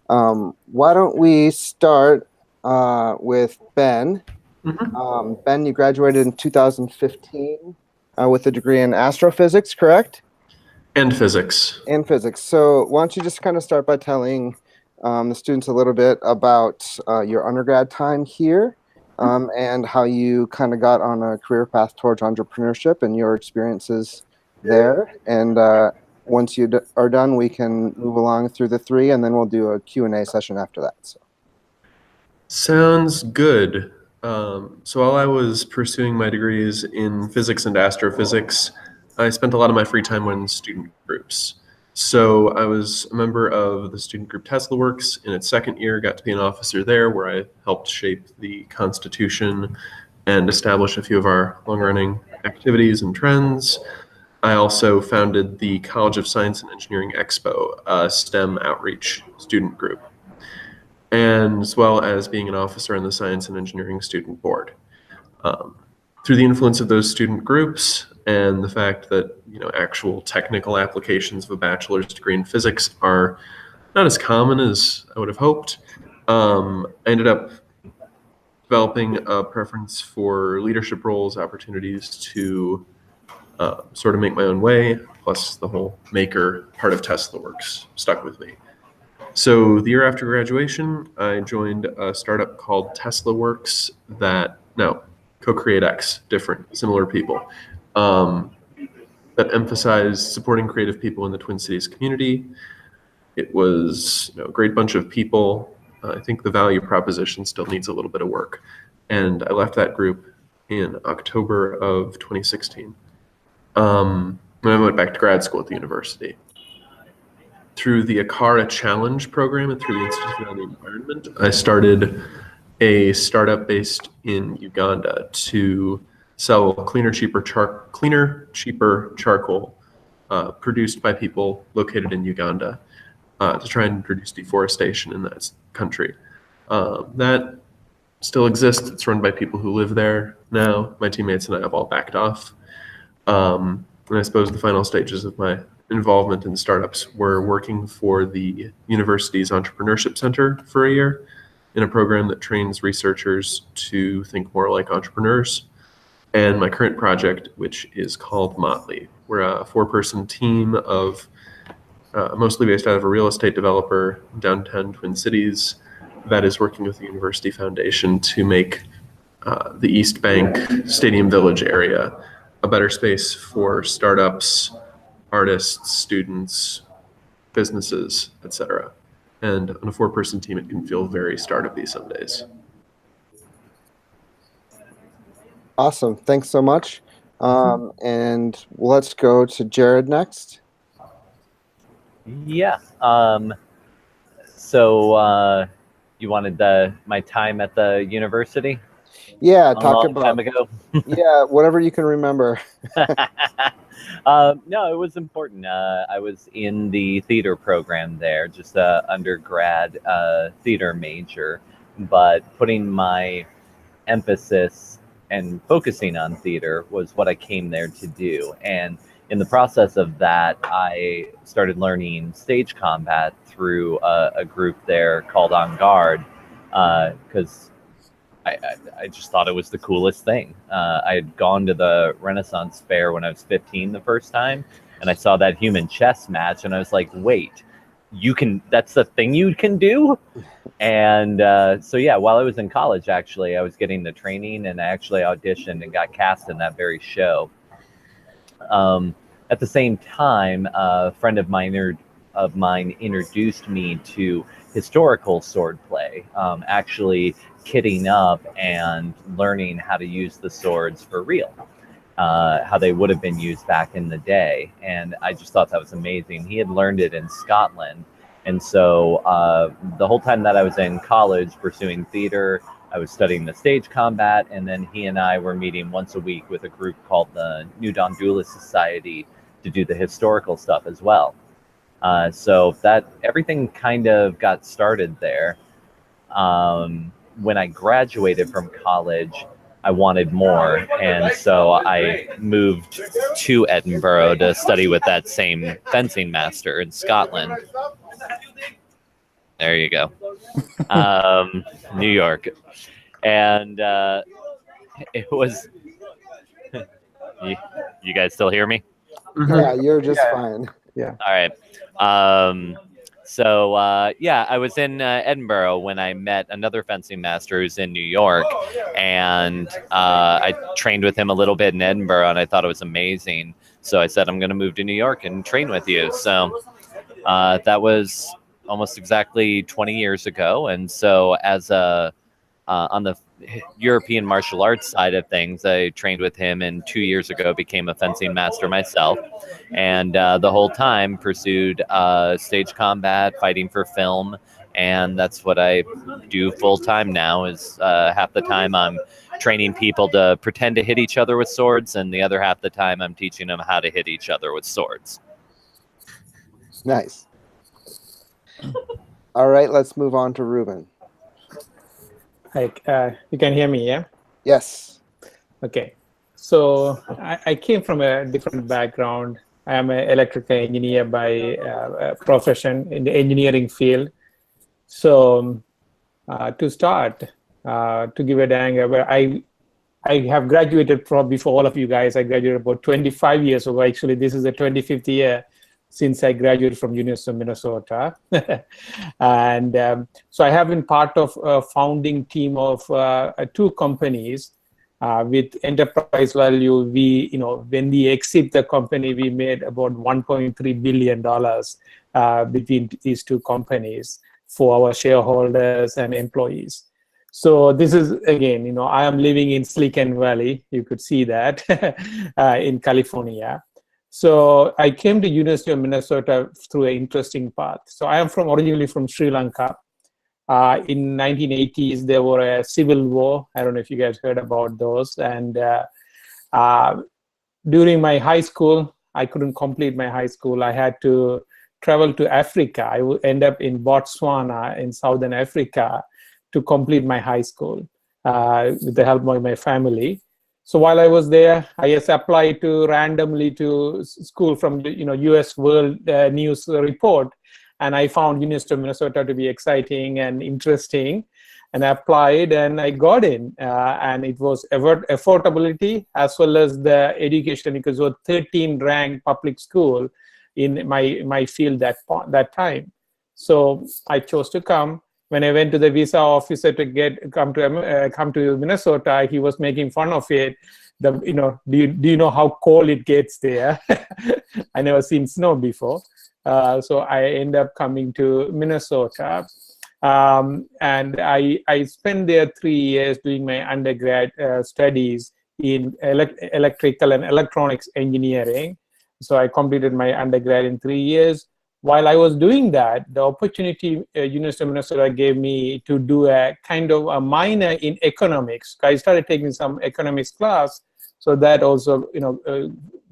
Why don't we start with Ben? Ben, you graduated in 2015 with a degree in astrophysics, correct? And physics. And physics. So why don't you just kind of start by telling the students a little bit about your undergrad time here and how you kind of got on a career path towards entrepreneurship and your experiences there. And once you are done, we can move along through the three, and then we'll do a Q&A session after that. So. Sounds good. So while I was pursuing my degrees in physics and astrophysics, I spent a lot of my free time in student groups. So I was a member of the student group Tesla Works in its second year, got to be an officer there where I helped shape the Constitution and establish a few of our long-running activities and trends. I also founded the College of Science and Engineering Expo, a STEM outreach student group, and as well as being an officer on the Science and Engineering Student Board. Through the influence of those student groups and the fact that actual technical applications of a bachelor's degree in physics are not as common as I would have hoped, I ended up developing a preference for leadership roles, opportunities to sort of make my own way, plus the whole maker part of Tesla Works stuck with me. So the year after graduation, I joined a startup called Tesla Works CoCreateX, different, similar people, that emphasized supporting creative people in the Twin Cities community. It was a great bunch of people. I think the value proposition still needs a little bit of work. And I left that group in October of 2016. And I went back to grad school at the university. Through the Acara Challenge program and through the Institute on the Environment, I started a startup based in Uganda to sell cleaner, cheaper charcoal produced by people located in Uganda to try and reduce deforestation in that country. That still exists. It's run by people who live there now. My teammates and I have all backed off. And I suppose the final stages of my involvement in startups were working for the university's Entrepreneurship Center for a year in a program that trains researchers to think more like entrepreneurs. And my current project, which is called Motley. We're a 4-person team of mostly based out of a real estate developer downtown Twin Cities that is working with the University Foundation to make the East Bank Stadium Village area a better space for startups, artists, students, businesses, etc. And on a 4-person team, it can feel very startup-y some days. Awesome. Thanks so much. And let's go to Jared next. Yeah. So you wanted my time at the university? Yeah, talk about time ago. Yeah, whatever you can remember. No, it was important. I was in the theater program there, just a undergrad theater major, but putting my emphasis and focusing on theater was what I came there to do. And in the process of that, I started learning stage combat through a group there called On Guard, because I just thought it was the coolest thing. I had gone to the Renaissance Fair when I was 15 the first time, and I saw that human chess match, and I was like, wait, that's the thing you can do? And so yeah, while I was in college, actually, I was getting the training, and I actually auditioned and got cast in that very show. At the same time, a friend of mine introduced me to historical swordplay, actually kitting up and learning how to use the swords for real, how they would have been used back in the day. And I just thought that was amazing. He had learned it in Scotland. And so the whole time that I was in college pursuing theater, I was studying the stage combat, and then he and I were meeting once a week with a group called the New Dawn Duelist Society to do the historical stuff as well. So that everything kind of got started there. When I graduated from college, I wanted more, and so I moved to Edinburgh to study with that same fencing master in Scotland. There you go. New York. And it was, you guys still hear me? Yeah, you're just fine. Yeah. All right. Yeah, I was in Edinburgh when I met another fencing master who's in New York, and I trained with him a little bit in Edinburgh, and I thought it was amazing. So I said, I'm going to move to New York and train with you. So that was almost exactly 20 years ago. And so as on the European martial arts side of things, I trained with him, and 2 years ago became a fencing master myself, and the whole time pursued stage combat, fighting for film, and that's what I do full time now. Is half the time I'm training people to pretend to hit each other with swords, and the other half the time I'm teaching them how to hit each other with swords. Nice. All right, let's move on to Ruben. Hi, you can hear me, yeah? Yes. Okay. So I came from a different background. I am an electrical engineer by profession in the engineering field. So to start, to give a dang, I have graduated from before all of you guys. I graduated about 25 years ago. Actually, this is the 25th year since I graduated from University of Minnesota. And so I have been part of a founding team of 2 companies with enterprise value. When we exit the company, we made about $1.3 billion between these 2 companies for our shareholders and employees. So this is, again, I am living in Silicon Valley. You could see that in California. So I came to University of Minnesota through an interesting path. So I am originally from Sri Lanka. In 1980s, there were a civil war. I don't know if you guys heard about those. And during my high school, I couldn't complete my high school. I had to travel to Africa. I would end up in Botswana in Southern Africa to complete my high school with the help of my family. So while I was there, I just applied randomly to school from the U.S. World News Report, and I found University of Minnesota to be exciting and interesting, and I applied and I got in. And it was affordability as well as the education, because it was 13th ranked public school in my field that time. So I chose to come. When I went to the visa officer to come to Minnesota, he was making fun of it. Do you know how cold it gets there? I never seen snow before, so I end up coming to Minnesota, and I spent there 3 years doing my undergrad studies in electrical and electronics engineering. So I completed my undergrad in 3 years. While I was doing that, the opportunity University of Minnesota gave me to do a kind of a minor in economics. I started taking some economics class, so that also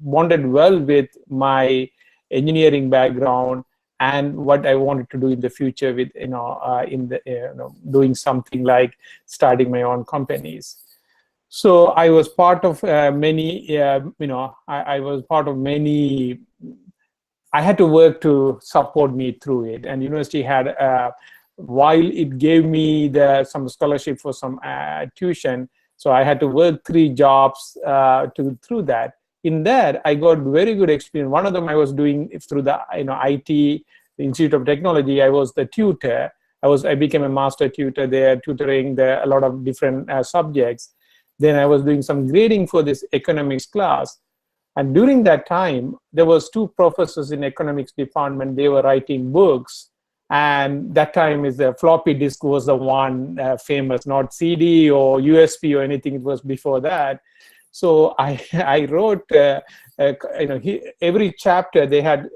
bonded well with my engineering background and what I wanted to do in the future with doing something like starting my own companies. So I was part of many. I was part of many. I had to work to support me through it, and university had, while it gave me some scholarship for some tuition, so I had to work 3 jobs through that. In that, I got very good experience. One of them I was doing through the IT, the Institute of Technology. I was the tutor. I became a master tutor there, tutoring a lot of different subjects. Then I was doing some grading for this economics class. And during that time, there was 2 professors in economics department. They were writing books. And that time the floppy disk was the one famous, not CD or USB or anything. It was before that. So I wrote, every chapter, they had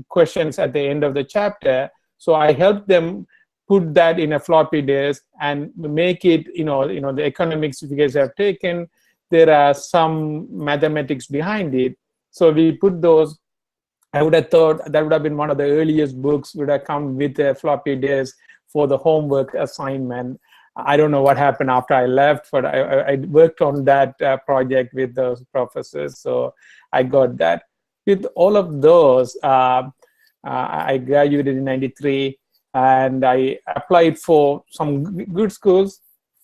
questions at the end of the chapter. So I helped them put that in a floppy disk and make it, the economics you guys have taken, there are some mathematics behind it. So we put those. I would have thought that would have been one of the earliest books would have come with a floppy disk for the homework assignment. I don't know what happened after I left, but I worked on that project with those professors. So I got that. With all of those, I graduated in '93. and I applied for some good schools.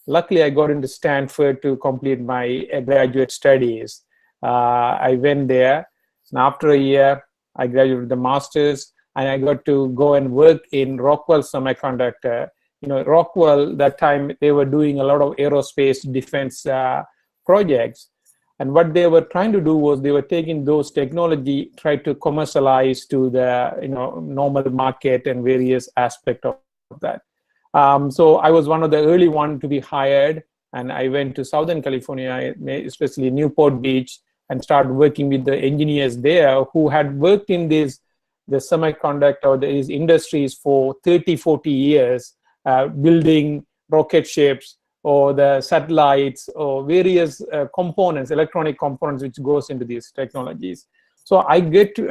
Luckily, I got into Stanford to complete my graduate studies. I went there, and after a year, I graduated with the master's, and I got to go and work in Rockwell Semiconductor. You know, Rockwell, that time, they were doing a lot of aerospace defense projects. And what they were trying to do was they were taking those technology, try to commercialize to the normal market and various aspects of that. So I was one of the early ones to be hired, and I went to Southern California, especially Newport Beach, and started working with the engineers there who had worked in the semiconductor or these industries for 30, 40 years, building rocket ships, or the satellites, or various components, electronic components, which goes into these technologies. So I get to,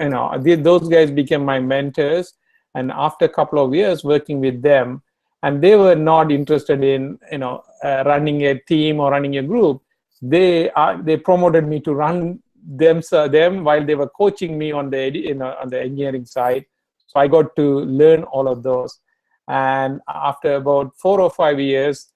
those guys became my mentors. And after a couple of years working with them, and they were not interested in, running a team or running a group, they promoted me to run them while they were coaching me on the engineering side. So I got to learn all of those. And after about 4 or 5 years,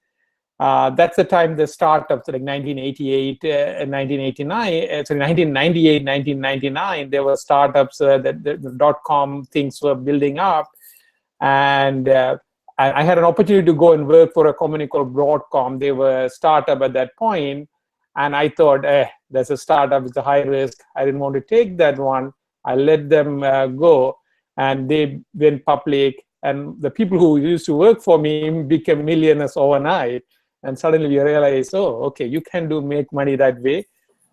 that's the time the startups, like 1988, 1998, 1999, there were startups that the .com things were building up. And I had an opportunity to go and work for a company called Broadcom. They were a startup at that point. And I thought, there's a startup, it's a high risk. I didn't want to take that one. I let them go. And they went public. And the people who used to work for me became millionaires overnight. And suddenly we realized, oh, okay, you can make money that way.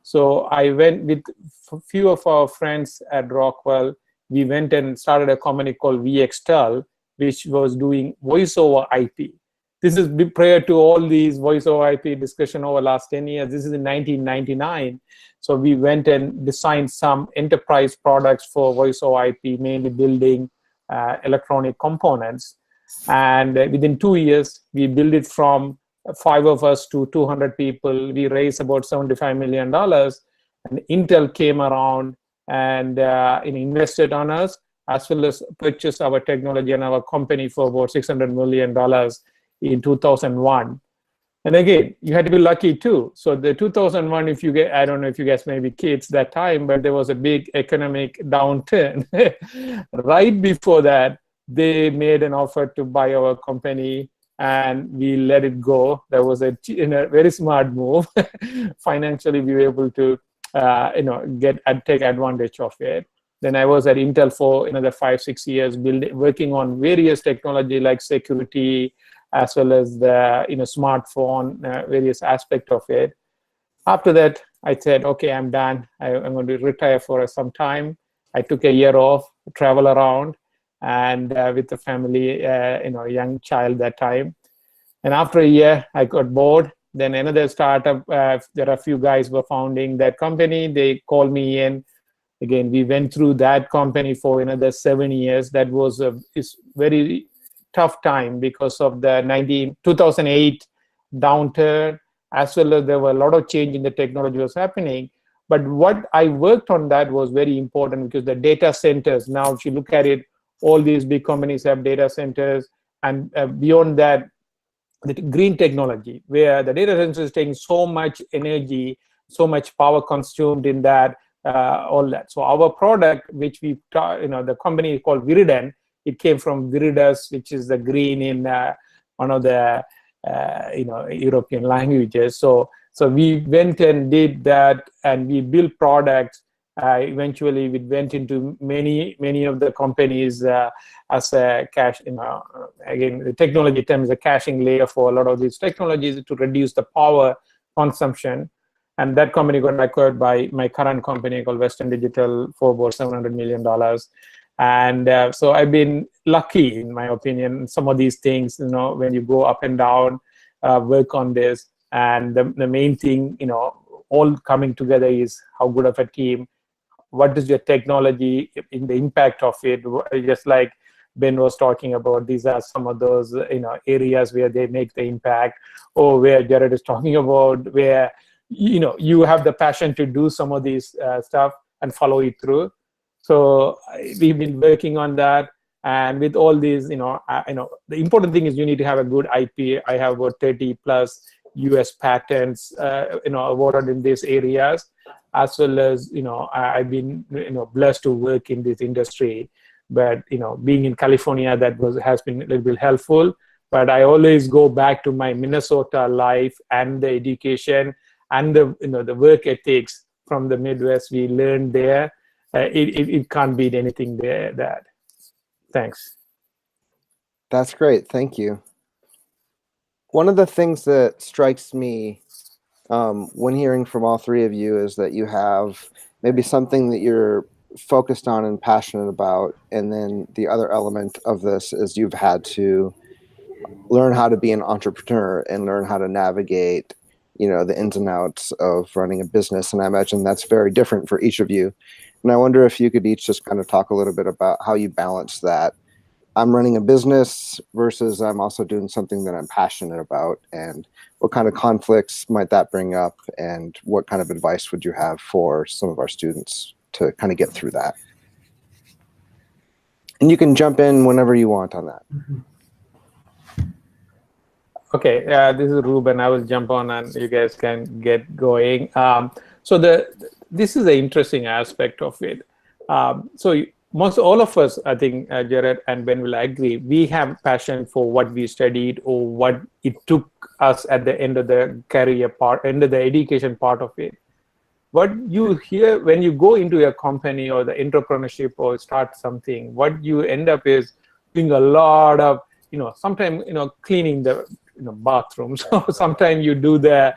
So I went with a few of our friends at Rockwell. We went and started a company called VXTEL, which was doing voice over IP. This is prior to all these voice over IP discussion over the last 10 years. This is in 1999. So we went and designed some enterprise products for voice over IP, mainly building electronic components. And within 2 years, we built it from 5 of us to 200 people. We raised about $75 million. And Intel came around and invested on us, as well as purchased our technology and our company for about $600 million in 2001. And again, you had to be lucky too. So the 2001, I don't know if you guys may be kids that time, but there was a big economic downturn. Right before that, they made an offer to buy our company, and we let it go. That was a very smart move. Financially, we were able to take advantage of it. Then I was at Intel for another 5-6 years, working on various technology like security, as well as the smartphone, various aspects of it. After that, I said, okay, I'm done. I'm going to retire for some time. I took a year off, travel around, and with the family, young child that time. And after a year, I got bored. Then another startup, there are a few guys were founding that company. They called me in. Again, we went through that company for another 7 years. That was a very tough time because of the 2008 downturn, as well as there were a lot of change in the technology was happening. But what I worked on that was very important, because the data centers, now if you look at it, all these big companies have data centers, and beyond that, the green technology, where the data center is taking so much energy, so much power consumed in that, all that. So our product, which the company called Virident, it came from Viridus, which is the green in one of the European languages. So we went and did that, and we built products. Eventually, we went into many of the companies as a cache. Again, the technology term is a caching layer for a lot of these technologies to reduce the power consumption. And that company got acquired by my current company called Western Digital for about $700 million. And so I've been lucky, in my opinion. Some of these things, when you go up and down, work on this. And the main thing, all coming together is how good of a team. What is your technology in the impact of it? Just like Ben was talking about, these are some of those areas where they make the impact, or where Jared is talking about, where you have the passion to do some of these stuff and follow it through. So we've been working on that, And with all these, the important thing is you need to have a good IP. I have about 30 plus US patents, awarded in these areas, as well as, I've been, blessed to work in this industry. But, being in California, has been a little bit helpful. But I always go back to my Minnesota life and the education and the work ethics from the Midwest we learned there. It can't beat anything there. Thanks. That's great. Thank you. One of the things that strikes me when hearing from all three of you is that you have maybe something that you're focused on and passionate about, and then the other element of this is you've had to learn how to be an entrepreneur and learn how to navigate, the ins and outs of running a business. And I imagine that's very different for each of you. And I wonder if you could each just kind of talk a little bit about how you balance that. I'm running a business versus I'm also doing something that I'm passionate about, and what kind of conflicts might that bring up, and what kind of advice would you have for some of our students to kind of get through that? And you can jump in whenever you want on that. Okay, this is Ruben. I will jump on and you guys can get going. So this is the interesting aspect of it. So most all of us, I think, Jared and Ben will agree, we have passion for what we studied or what it took us at the end of the career part, end of the education part of it. What you hear when you go into a company or the entrepreneurship or start something, what you end up is doing a lot of, sometimes, cleaning the bathrooms. So sometimes you do the,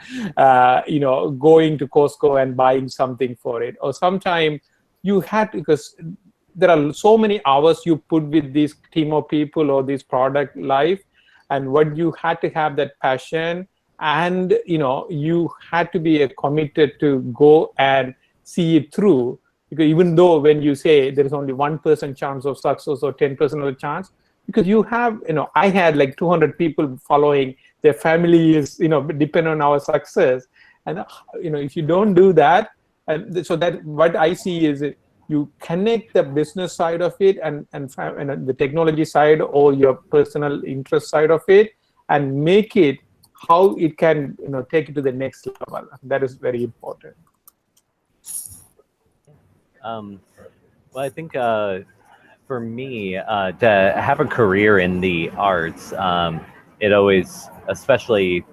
going to Costco and buying something for it. Or sometimes you had to, because there are so many hours you put with this team of people or this product life, and what you had to have that passion, and you had to be committed to go and see it through. Because even though when you say there is only 1% chance of success or 10% of the chance, because you have, I had like 200 people following, their family is, depend on our success. And, if you don't do that, so that what I see is you connect the business side of it and the technology side or your personal interest side of it, and make it how it can, take it to the next level. That is very important. Well, I think for me, to have a career in the arts, it always, especially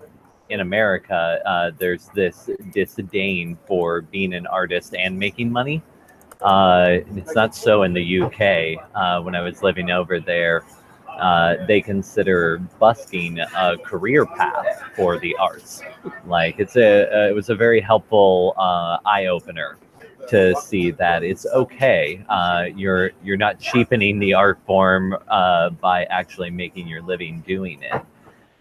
in America, there's this disdain for being an artist and making money. It's not so in the UK. When I was living over there, they consider busking a career path for the arts. Like it was a very helpful eye-opener to see that it's okay. You're not cheapening the art form by actually making your living doing it.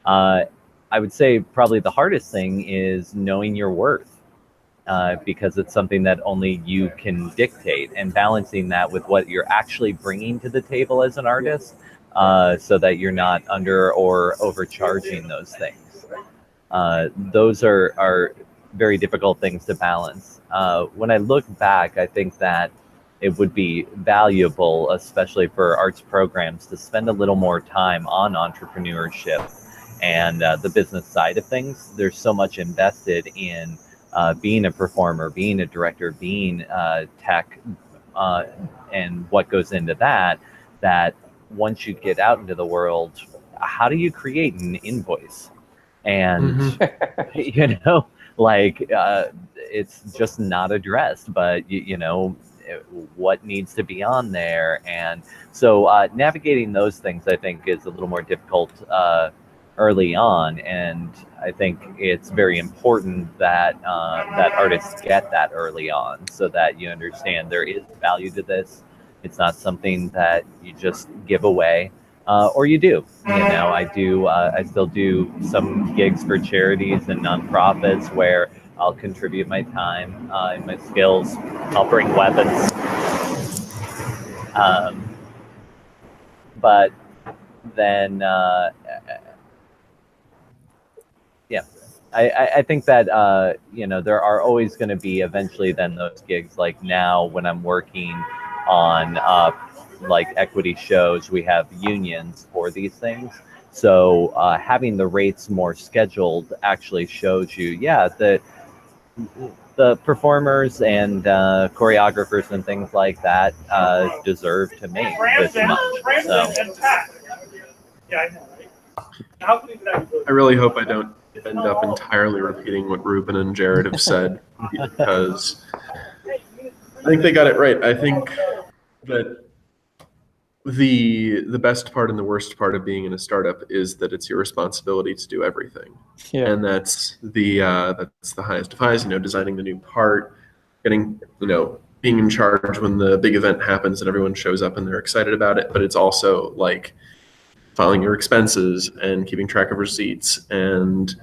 I would say probably the hardest thing is knowing your worth. Because it's something that only you can dictate, and balancing that with what you're actually bringing to the table as an artist, so that you're not under or overcharging those things. Those are very difficult things to balance. When I look back, I think that it would be valuable, especially for arts programs, to spend a little more time on entrepreneurship and the business side of things. There's so much invested in being a performer, being a director, being tech, and what goes into that, that once you get out into the world, how do you create an invoice? And, it's just not addressed, but, what needs to be on there. And so navigating those things, I think, is a little more difficult early on, and I think it's very important that that artists get that early on, so that you understand there is value to this. It's not something that you just give away, or you do. I still do some gigs for charities and nonprofits where I'll contribute my time and my skills. I'll bring weapons, but then. I think that, there are always going to be eventually then those gigs, like now when I'm working on like equity shows, we have unions for these things. So having the rates more scheduled actually shows you, yeah, that the performers and choreographers and things like that deserve to make this much. So. I really hope I don't end up entirely repeating what Ruben and Jared have said, because I think they got it right. I think that the best part and the worst part of being in a startup is that it's your responsibility to do everything. Yeah. And that's the highest of highs, designing the new part, getting, being in charge when the big event happens and everyone shows up and they're excited about it. But it's also like filing your expenses and keeping track of receipts and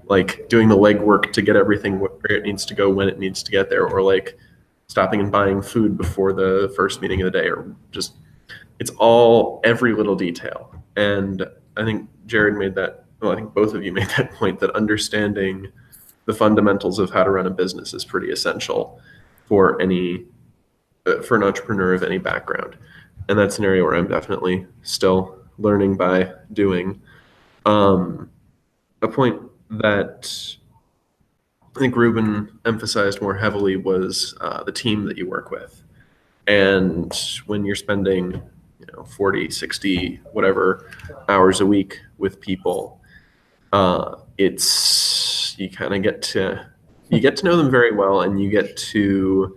like doing the legwork to get everything where it needs to go when it needs to get there, or like stopping and buying food before the first meeting of the day, or just, it's all every little detail. And I think Jared made that, well, I think both of you made that point, that understanding the fundamentals of how to run a business is pretty essential for an entrepreneur of any background. And that's an area where I'm definitely still learning by doing. A point that I think Ruben emphasized more heavily was the team that you work with. And when you're spending 40, 60, whatever hours a week with people, you kind of get to know them very well, and you get to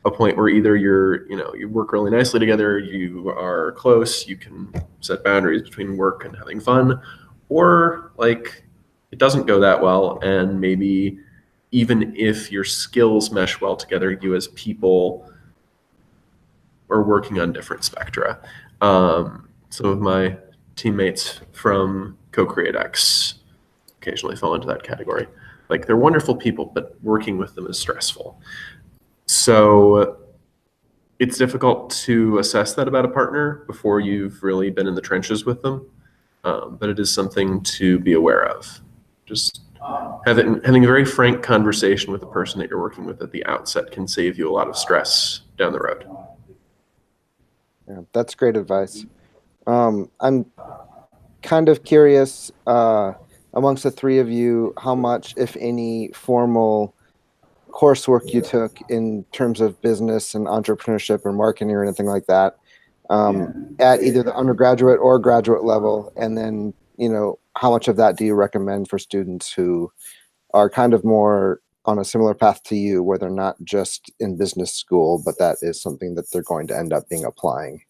a point where either you work really nicely together, you are close, you can set boundaries between work and having fun, or like it doesn't go that well, and maybe even if your skills mesh well together, you as people are working on different spectra. Some of my teammates from CoCreateX occasionally fall into that category. Like, they're wonderful people, but working with them is stressful. So it's difficult to assess that about a partner before you've really been in the trenches with them. But it is something to be aware of. Just having a very frank conversation with the person that you're working with at the outset can save you a lot of stress down the road. Yeah, that's great advice. I'm kind of curious, amongst the three of you, how much, if any, formal coursework you took in terms of business and entrepreneurship or marketing or anything like that, at either the undergraduate or graduate level, and then how much of that do you recommend for students who are kind of more on a similar path to you, where they're not just in business school, but that is something that they're going to end up being applying?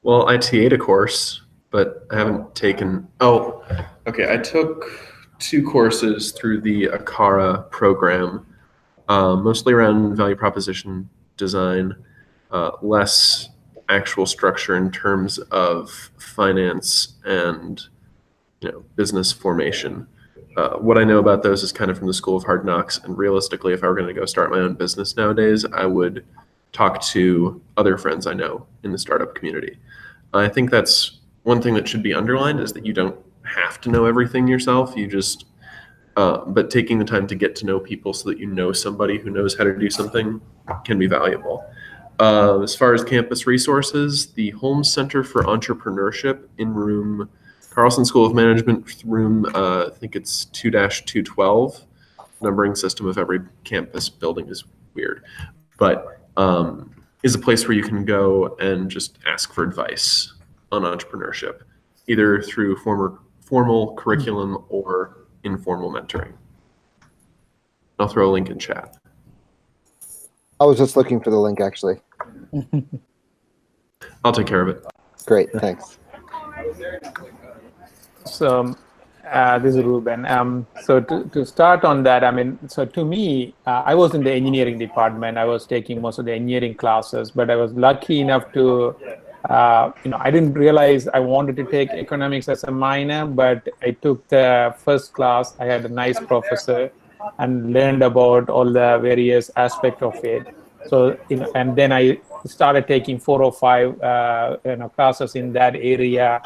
Well, I TA'd a course, but I haven't taken, I took 2 courses through the Acara program, mostly around value proposition design, less actual structure in terms of finance and business formation. What I know about those is kind of from the School of Hard Knocks, and realistically, if I were going to go start my own business nowadays, I would talk to other friends I know in the startup community. I think that's one thing that should be underlined, is that you don't have to know everything yourself. You just, but taking the time to get to know people so that you know somebody who knows how to do something can be valuable. As far as campus resources, the Holmes Center for Entrepreneurship in Carlson School of Management room, I think it's 2-212. Numbering system of every campus building is weird, but is a place where you can go and just ask for advice on entrepreneurship, either through formal curriculum or informal mentoring. I'll throw a link in chat. I was just looking for the link, actually. I'll take care of it. Great, thanks. So this is Ruben. So to start on that, so to me, I was in the engineering department. I was taking most of the engineering classes, but I was lucky enough to, I didn't realize I wanted to take economics as a minor, but I took the first class. I had a nice professor and learned about all the various aspects of it. So, and then I started taking 4 or 5 classes in that area,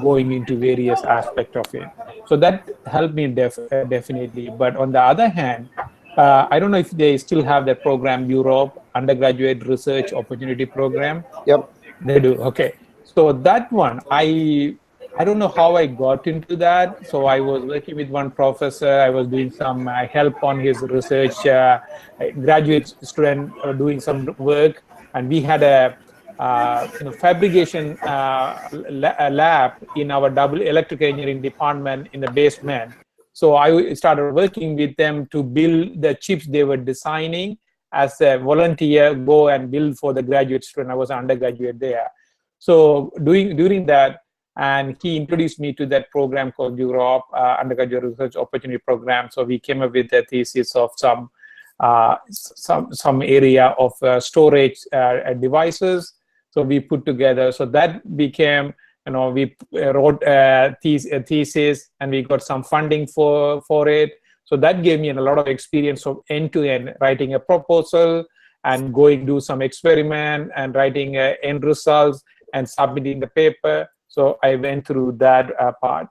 going into various aspects of it. So that helped me definitely. But on the other hand, I don't know if they still have that program Europe. undergraduate research opportunity program? Yep. They do. Okay. So that one, I don't know how I got into that. So I was working with one professor. I was doing some help on his research, graduate student doing some work, and we had a fabrication lab in our double electrical engineering department in the basement. So I started working with them to build the chips they were designing as a volunteer, go and build for the graduate student. I was an undergraduate there. So during that, and he introduced me to that program called Europe Undergraduate Research Opportunity Program. So we came up with a thesis of some area of storage devices. So we put together. So that became, we wrote a thesis, and we got some funding for it. So that gave me a lot of experience of end-to-end, writing a proposal and going do some experiment and writing end results and submitting the paper. So I went through that part.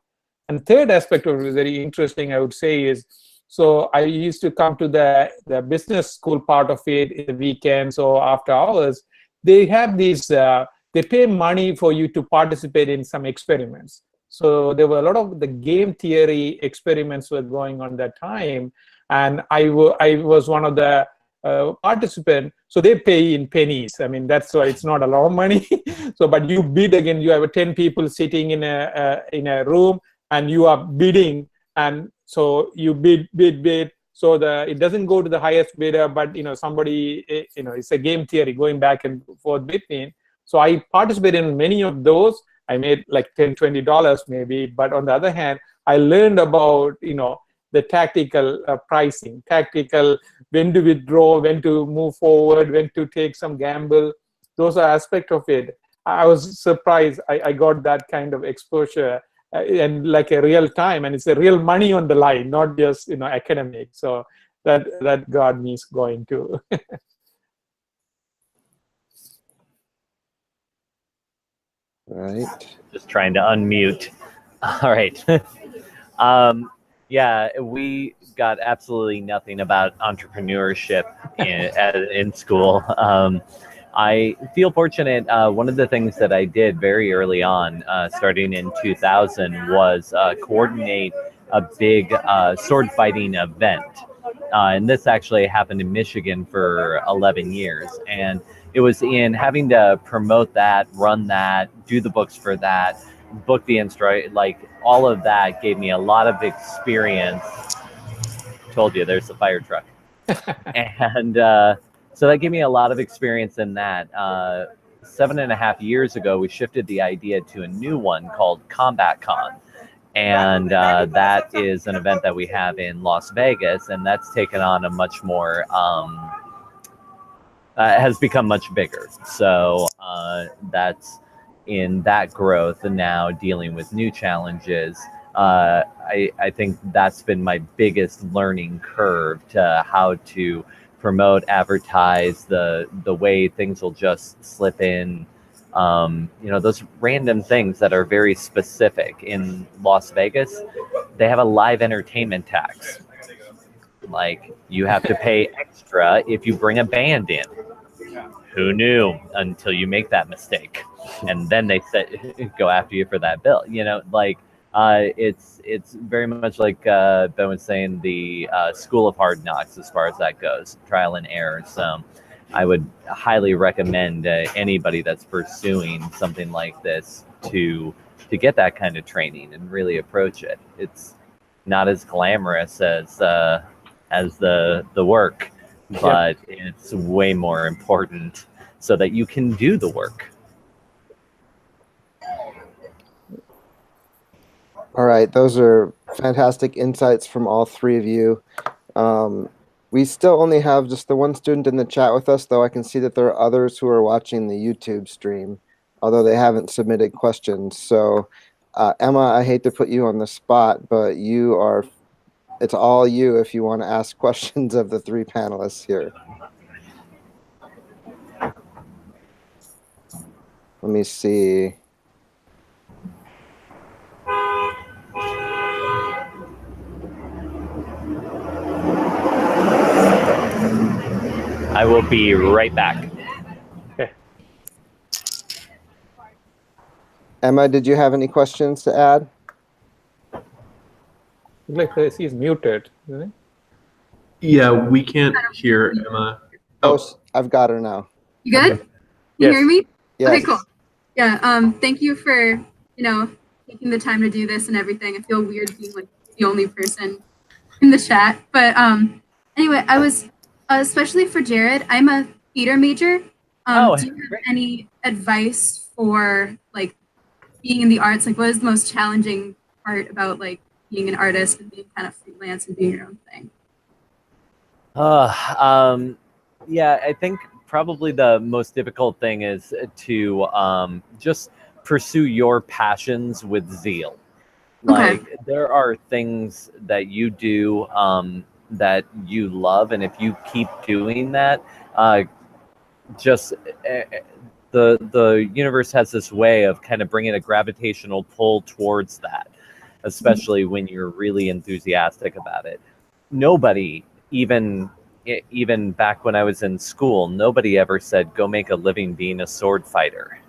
And third aspect of it, very interesting, I would say, is, so I used to come to the business school part of it in the weekends or after hours. They have these, they pay money for you to participate in some experiments. So there were a lot of the game theory experiments were going on that time. And I was one of the participant, so they pay in pennies. I mean, that's why it's not a lot of money. So, but you bid again. You have 10 people sitting in a room, and you are bidding, and so you bid. So it doesn't go to the highest bidder, but somebody, it's a game theory going back and forth between. So I participated in many of those. I made like $10, $20 maybe, but on the other hand, I learned about the tactical pricing, tactical when to withdraw, when to move forward, when to take some gamble. Those are aspects of it. I was surprised I got that kind of exposure and like a real time, and it's a real money on the line, not just academic. So that got me going too. Right. Just trying to unmute. All right. Yeah, we got absolutely nothing about entrepreneurship in school. I feel fortunate. One of the things that I did very early on, starting in 2000, was coordinate a big sword fighting event. And this actually happened in Michigan for 11 years. And it was in having to promote that, run that, do the books for that, book the instructor, like all of that gave me a lot of experience. Told you, there's the fire truck. And so that gave me a lot of experience in that. 7.5 years ago, we shifted the idea to a new one called Combat Con. And that is an event that we have in Las Vegas, and that's taken on a much more, has become much bigger. So that's in that growth, and now dealing with new challenges. I think that's been my biggest learning curve to how to promote, advertise, the way things will just slip in. Those random things that are very specific. In Las Vegas, they have a live entertainment tax. Like, you have to pay extra if you bring a band in. Who knew until you make that mistake? And then they go after you for that bill. It's very much like Ben was saying, the School of Hard Knocks as far as that goes, trial and error. So I would highly recommend anybody that's pursuing something like this to get that kind of training and really approach it. It's not as glamorous as the work, but it's way more important so that you can do the work. All right, those are fantastic insights from all three of you. We still only have just the one student in the chat with us, though I can see that there are others who are watching the YouTube stream, although they haven't submitted questions. So, Emma, I hate to put you on the spot, but it's all you if you want to ask questions of the three panelists here. Let me see. I will be right back. Okay. Emma, did you have any questions to add? Like he's muted, isn't Yeah, we can't hear Emma. Oh, I've got her now. You good? Okay. You Yes. hear me? Yes. Okay, cool. Yeah, thank you for, taking the time to do this and everything. I feel weird being like the only person in the chat. But anyway, I was, especially for Jared, I'm a theater major. Do you have any advice for like being in the arts? Like what is the most challenging part about like being an artist and being kind of freelance and doing your own thing? Yeah, I think probably the most difficult thing is to just pursue your passions with zeal. Like there are things that you do that you love, and if you keep doing that, the universe has this way of kind of bringing a gravitational pull towards that, especially when you're really enthusiastic about it. Nobody, even back when I was in school, nobody ever said, go make a living being a sword fighter.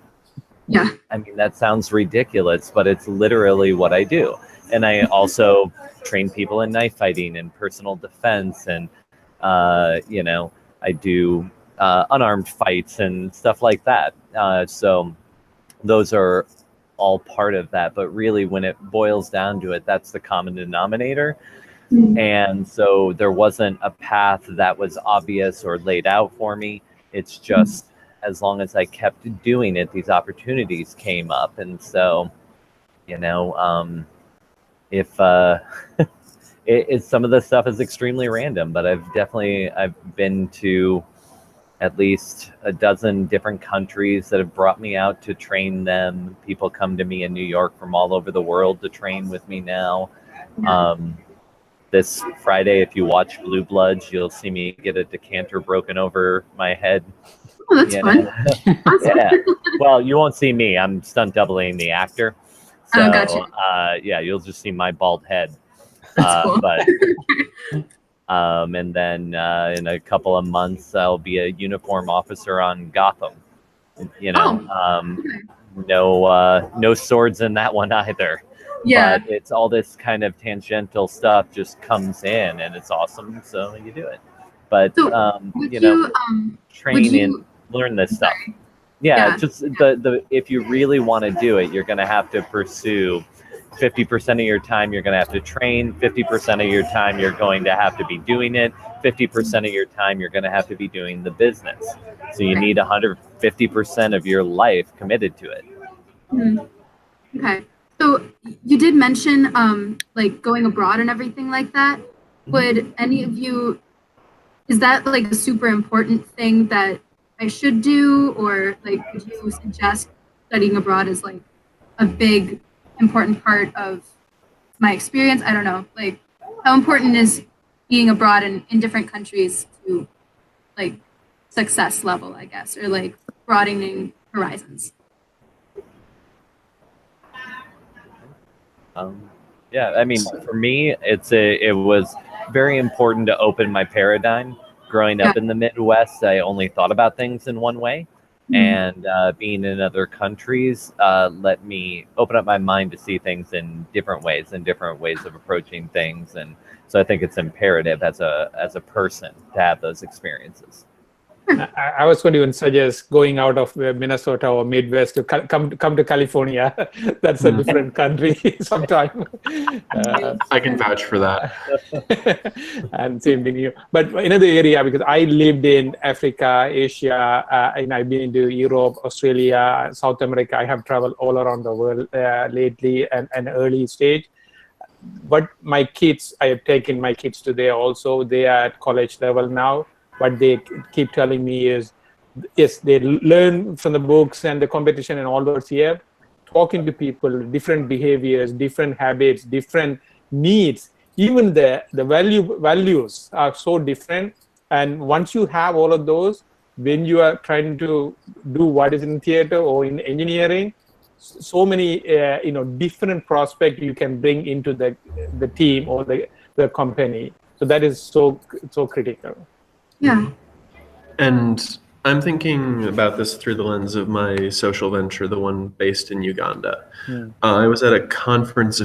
Yeah. I mean, that sounds ridiculous, but it's literally what I do. And I also train people in knife fighting and personal defense. And, I do unarmed fights and stuff like that. So those are all part of that. But really, when it boils down to it, that's the common denominator. And so there wasn't a path that was obvious or laid out for me. It's just as long as I kept doing it, these opportunities came up. And so, if some of the stuff is extremely random, but I've been to at least a dozen different countries that have brought me out to train them. People come to me in New York from all over the world to train with me now. This Friday, if you watch Blue Bloods, you'll see me get a decanter broken over my head. Oh, that's fun. Yeah. Well, you won't see me. I'm stunt doubling the actor. So, gotcha. You'll just see my bald head. That's cool. And then in a couple of months, I'll be a uniform officer on Gotham. No swords in that one either. Yeah. But it's all this kind of tangential stuff just comes in, and it's awesome. So you do it. But train and learn this stuff. Yeah. Just if you really want to do it, you're going to have to pursue 50% of your time. You're going to have to train. 50% of your time, you're going to have to be doing it. 50% of your time, you're going to have to be doing the business. So you need 150% of your life committed to it. Okay. So you did mention like going abroad and everything like that. Would any of you, is that like a super important thing that I should do, or like would you suggest studying abroad as like a big important part of my experience? I don't know, like how important is being abroad in different countries to like success level, I guess, or like broadening horizons? Yeah, I mean, for me, it was very important to open my paradigm. Growing up in the Midwest, I only thought about things in one way. And being in other countries let me open up my mind to see things in different ways and different ways of approaching things. And so I think it's imperative as a person to have those experiences. I was going to even suggest going out of Minnesota or Midwest to come to California. That's a different country sometime. I can vouch for that. And same thing here. But another area, because I lived in Africa, Asia, and I've been into Europe, Australia, South America. I have traveled all around the world lately and early stage. But my kids, I have taken my kids to there also. They are at college level now. What they keep telling me is, yes, they learn from the books and the competition and all those here, talking to people, different behaviors, different habits, different needs, even the values are so different. And once you have all of those, when you are trying to do what is in theater or in engineering, so many different prospects you can bring into the team or the company. So that is so critical. Yeah. And I'm thinking about this through the lens of my social venture, the one based in Uganda. I was at a conference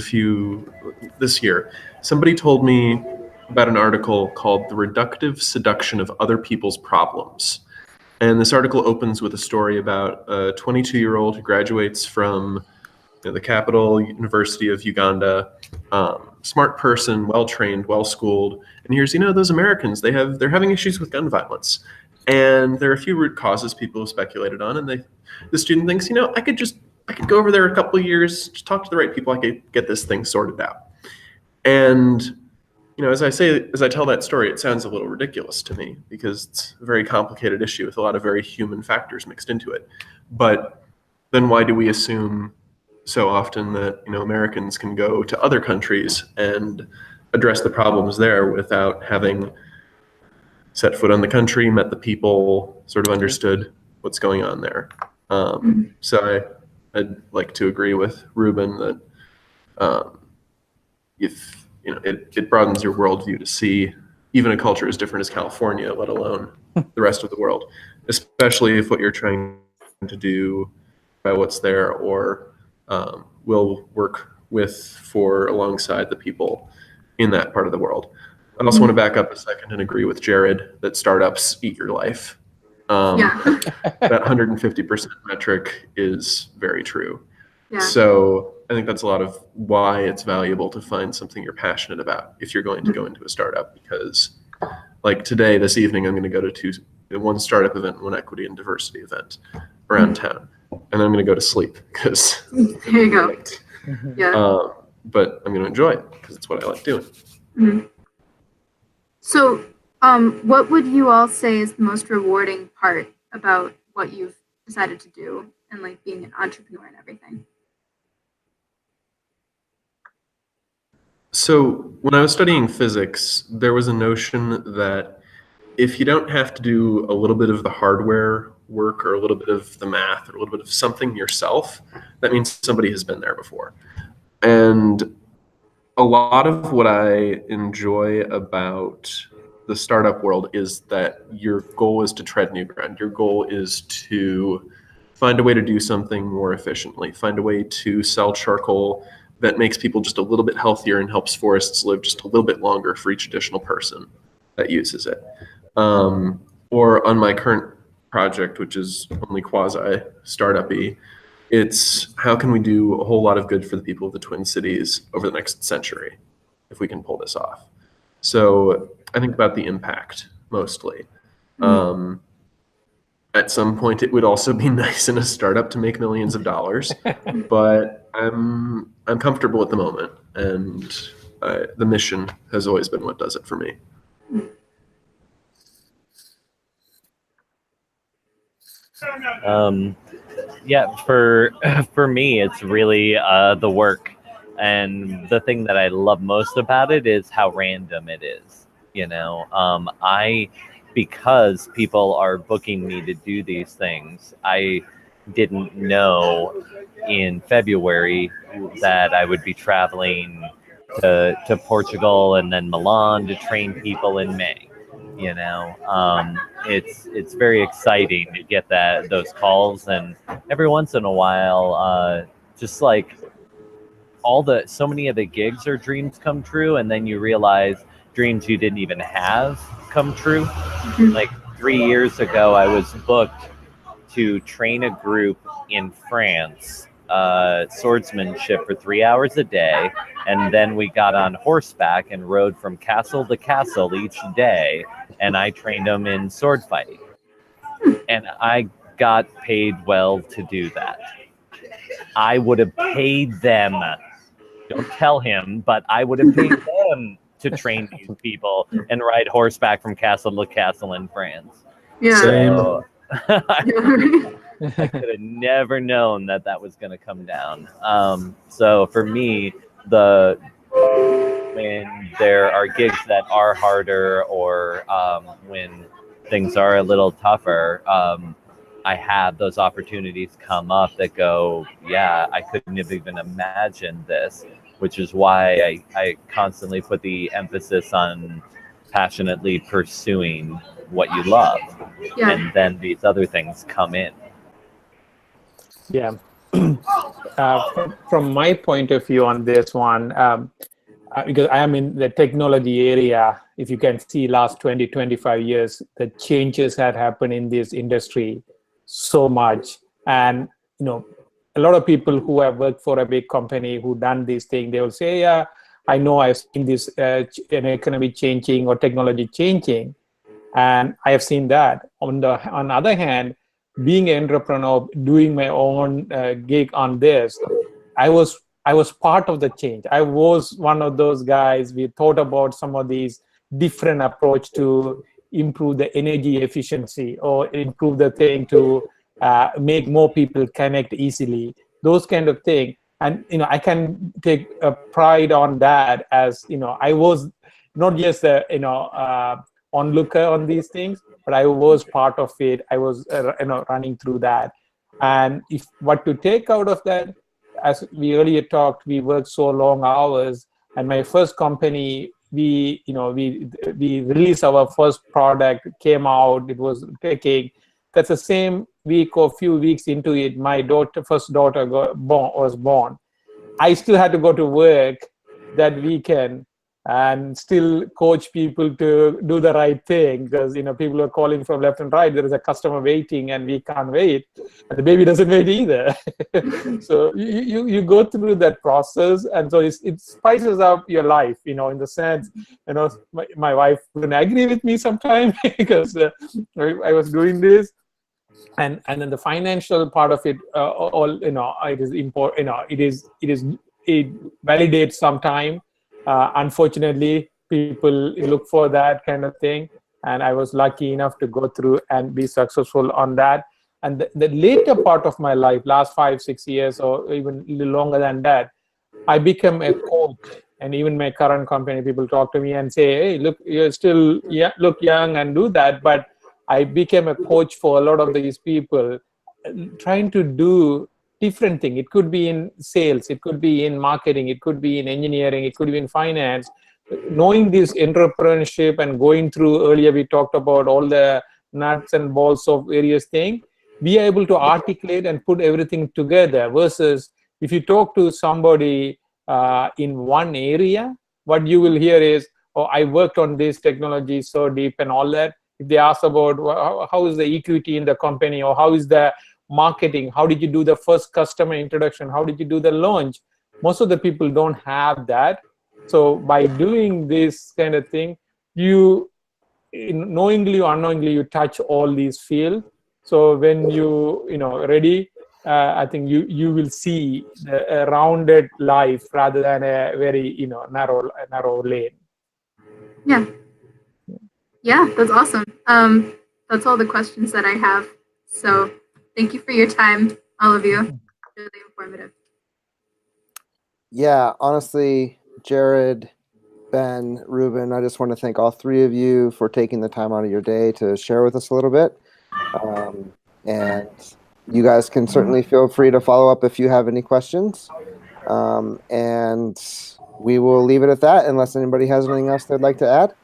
this year. Somebody told me about an article called The Reductive Seduction of Other People's Problems. And this article opens with a story about a 22-year-old who graduates from the capital university of Uganda, smart person, well-trained, well-schooled, and here's, those Americans, they're having issues with gun violence. And there are a few root causes people have speculated on, and the student thinks, I could go over there a couple of years, just talk to the right people, I could get this thing sorted out. And as I tell that story, it sounds a little ridiculous to me because it's a very complicated issue with a lot of very human factors mixed into it. But then why do we assume so often that Americans can go to other countries and address the problems there without having set foot on the country, met the people, sort of understood what's going on there? So I'd like to agree with Ruben that if it broadens your worldview to see even a culture as different as California, let alone the rest of the world, especially if what you're trying to do by what's there or will work with for alongside the people in that part of the world. I also want to back up a second and agree with Jared that startups eat your life. That 150% metric is very true. Yeah. So I think that's a lot of why it's valuable to find something you're passionate about if you're going to go into a startup, because like today, this evening, I'm going to go to one startup event and one equity and diversity event around town. And I'm going to go to sleep because there you go. Yeah. But I'm going to enjoy it because it's what I like doing. Mm-hmm. So what would you all say is the most rewarding part about what you've decided to do and like being an entrepreneur and everything? So when I was studying physics, there was a notion that if you don't have to do a little bit of the hardware work or a little bit of the math or a little bit of something yourself, that means somebody has been there before. And a lot of what I enjoy about the startup world is that your goal is to tread new ground. Your goal is to find a way to do something more efficiently, find a way to sell charcoal that makes people just a little bit healthier and helps forests live just a little bit longer for each additional person that uses it. Or on my current project, which is only quasi startup-y, it's how can we do a whole lot of good for the people of the Twin Cities over the next century if we can pull this off. So I think about the impact mostly. At some point, it would also be nice in a startup to make millions of dollars, but I'm comfortable at the moment, and the mission has always been what does it for me. Yeah, for me, it's really the work, and the thing that I love most about it is how random it is. Because people are booking me to do these things, I didn't know in February that I would be traveling to Portugal and then Milan to train people in May. It's very exciting to get those calls, and every once in a while, just like so many of the gigs are dreams come true, and then you realize dreams you didn't even have come true. Like 3 years ago, I was booked to train a group in France, swordsmanship for 3 hours a day, and then we got on horseback and rode from castle to castle each day, and I trained them in sword fighting. And I got paid well to do that. I would have paid them. Don't tell him, but I would have paid them to train these people and ride horseback from castle to castle in France. Yeah. So I could have never known that was going to come down. So for me, when there are gigs that are harder or when things are a little tougher, I have those opportunities come up that go, yeah, I couldn't have even imagined this, which is why I constantly put the emphasis on passionately pursuing what you love. Yeah. And then these other things come in. Yeah. From my point of view on this one, because I am in the technology area, if you can see last 20, 25 years, the changes that happen in this industry so much. And, a lot of people who have worked for a big company who done this thing, they will say, yeah, I know I've seen this economy changing or technology changing. And I have seen that. On the other hand, being an entrepreneur, doing my own gig on this, I was part of the change. I was one of those guys. We thought about some of these different approach to improve the energy efficiency or improve the thing to make more people connect easily. Those kind of thing. And I can take a pride on that, as I was not just a onlooker on these things, but I was part of it. I was running through that. And if what to take out of that, as we earlier talked, we worked so long hours. And my first company, we released our first product, came out, it was taking. That's the same week or few weeks into it, my first daughter was born. I still had to go to work that weekend and still coach people to do the right thing, because people are calling from left and right. There is a customer waiting and we can't wait, and the baby doesn't wait either. So you go through that process, and so it spices up your life, in the sense, my wife wouldn't agree with me sometimes because I was doing this. And then the financial part of it, it is important. It validates sometime. Unfortunately, people look for that kind of thing, and I was lucky enough to go through and be successful on that. And the later part of my life, last 5-6 years, or even a little longer than that, I became a coach. And even my current company, people talk to me and say, "Hey, look, you're still look young and do that." But I became a coach for a lot of these people, trying to do different thing. It could be in sales, it could be in marketing, it could be in engineering, it could be in finance. Knowing this entrepreneurship and going through, earlier we talked about all the nuts and bolts of various things, be able to articulate and put everything together, versus if you talk to somebody in one area, what you will hear is, "Oh, I worked on this technology so deep," and all that. If they ask about how is the equity in the company, or how is the marketing, how did you do the first customer introduction, how did you do the launch, most of the people don't have that. So by doing this kind of thing, you knowingly or unknowingly, you touch all these fields. So when you ready, I think you will see a rounded life rather than a very narrow lane. Yeah, that's awesome. That's all the questions that I have. So thank you for your time, all of you. Really informative. Yeah, honestly, Jared, Ben, Ruben, I just want to thank all three of you for taking the time out of your day to share with us a little bit. And you guys can certainly feel free to follow up if you have any questions. And we will leave it at that, unless anybody has anything else they'd like to add.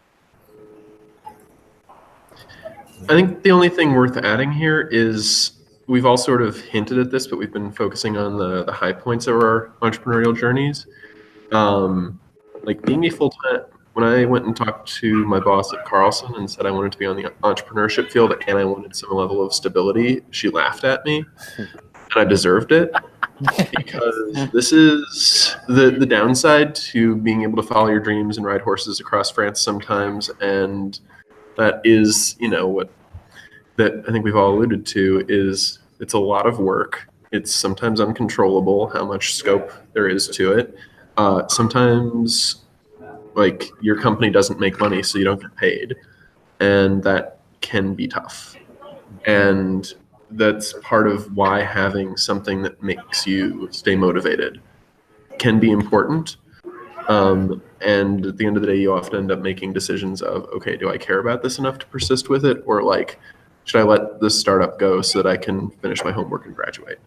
I think the only thing worth adding here is, we've all sort of hinted at this, but we've been focusing on the high points of our entrepreneurial journeys. Like being a full-time, when I went and talked to my boss at Carlson and said I wanted to be on the entrepreneurship field and I wanted some level of stability, she laughed at me, and I deserved it. Because this is the downside to being able to follow your dreams and ride horses across France sometimes, and that is, what that I think we've all alluded to, is it's a lot of work. It's sometimes uncontrollable how much scope there is to it. Sometimes, like, your company doesn't make money, so you don't get paid, and that can be tough. And that's part of why having something that makes you stay motivated can be important. And at the end of the day, you often end up making decisions of, okay, do I care about this enough to persist with it? Or like, should I let this startup go so that I can finish my homework and graduate?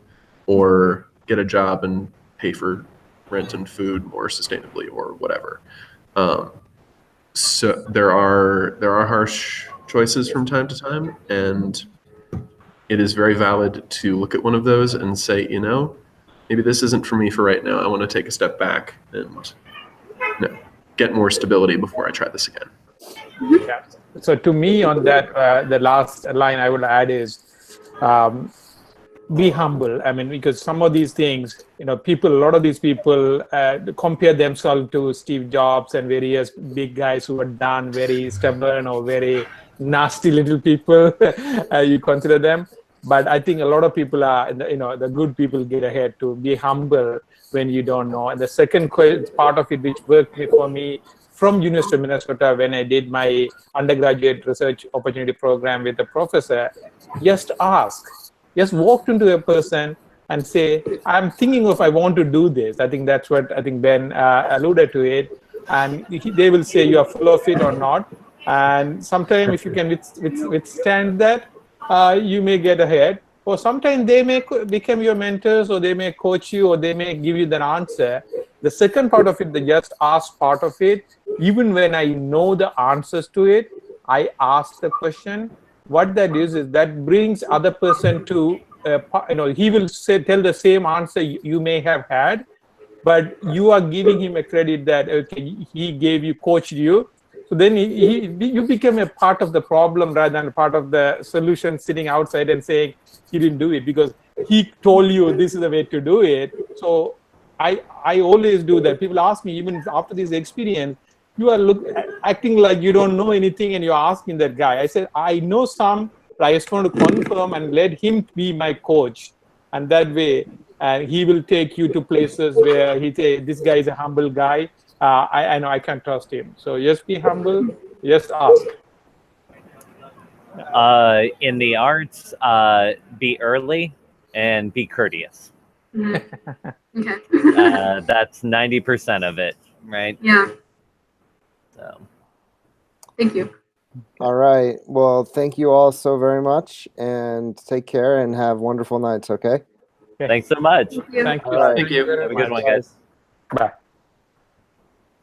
Or get a job and pay for rent and food more sustainably, or whatever. So there are harsh choices from time to time, and it is very valid to look at one of those and say, you know, maybe this isn't for me for right now. I want to take a step back and get more stability before I try this again. Yeah. So to me, on that, the last line I would add is, be humble. I mean, because some of these things, you know, a lot of these people compare themselves to Steve Jobs and various big guys who are done, very stubborn or very nasty little people. You consider them. But I think a lot of people are, you know, the good people get ahead to be humble when you don't know. And the second part of it, which worked for me from University of Minnesota when I did my undergraduate research opportunity program with a professor, just ask. Just walk into a person and say, I'm thinking if I want to do this. I think that's what I think Ben alluded to it. And they will say you are full of it or not. And sometimes if you can withstand that, you may get ahead. Or sometimes they may become your mentors, or they may coach you, or they may give you the answer. The second part of it, the just ask part of it, even when I know the answers to it, I ask the question. What that is that brings other person to, you know, he will tell the same answer you may have had, but you are giving him a credit that, okay, he coached you. So then you become a part of the problem rather than a part of the solution, sitting outside and saying he didn't do it because he told you this is the way to do it. So I always do that. People ask me, even after this experience, you are acting like you don't know anything and you're asking that guy. I said, I know some, but I just want to confirm and let him be my coach. And that way, he will take you to places where he say, this guy is a humble guy. I know I can trust him. So just be humble, just ask. In the arts, be early and be courteous. Mm-hmm. Okay. That's 90% of it, right? Yeah. So. Thank you. All right. Well, thank you all so very much, and take care and have wonderful nights, okay? Thanks so much. Thank you. Thank you. All right. Thank you. Have a good one, guys. Bye.